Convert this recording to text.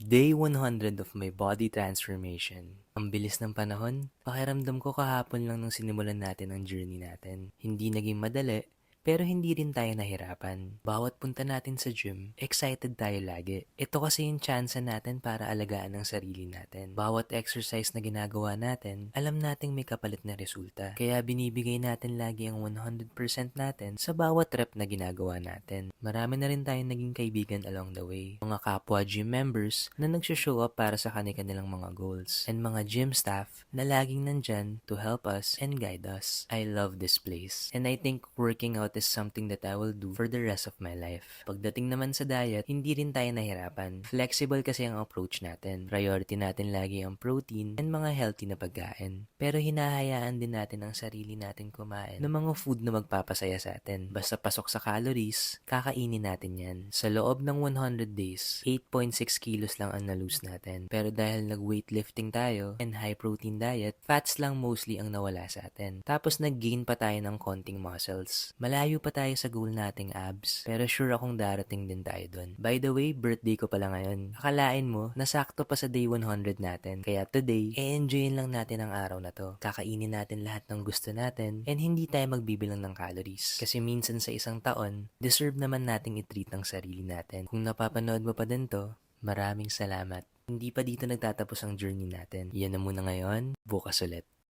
Day 100 of my body transformation. Ang bilis ng panahon, pakiramdam ko kahapon lang nung sinimulan natin ang journey natin. Hindi naging madali, pero hindi rin tayo nahirapan. Bawat punta natin sa gym, excited tayo lagi. Ito kasi yung chance natin para alagaan ang sarili natin. Bawat exercise na ginagawa natin, alam nating may kapalit na resulta. Kaya binibigay natin lagi ang 100% natin sa bawat rep na ginagawa natin. Marami na rin tayong naging kaibigan along the way. Mga kapwa gym members na nagsho-show up para sa kanilang mga goals. And mga gym staff na laging nandyan to help us and guide us. I love this place. And I think working out is something that I will do for the rest of my life. Pagdating naman sa diet, hindi rin tayo nahirapan. Flexible kasi ang approach natin. Priority natin lagi ang protein and mga healthy na pagkain. Pero hinahayaan din natin ang sarili natin kumain ng mga food na magpapasaya sa atin. Basta pasok sa calories, kakainin natin yan. Sa loob ng 100 days, 8.6 kilos lang ang na-lose natin. Pero dahil nag-weightlifting tayo and high protein diet, fats lang mostly ang nawala sa atin. Tapos nag-gain pa tayo ng konting muscles. Malayo pa tayo sa goal nating abs, pero sure akong darating din tayo dun. By the way, birthday ko pala ngayon. Akalain mo, nasakto pa sa day 100 natin. Kaya today, e-enjoyin lang natin ang araw na to. Kakainin natin lahat ng gusto natin and hindi tayo magbibilang ng calories. Kasi minsan sa isang taon, deserve naman nating i-treat ang sarili natin. Kung napapanood mo pa din to, maraming salamat. Hindi pa dito nagtatapos ang journey natin. Yan na muna ngayon, bukas ulit.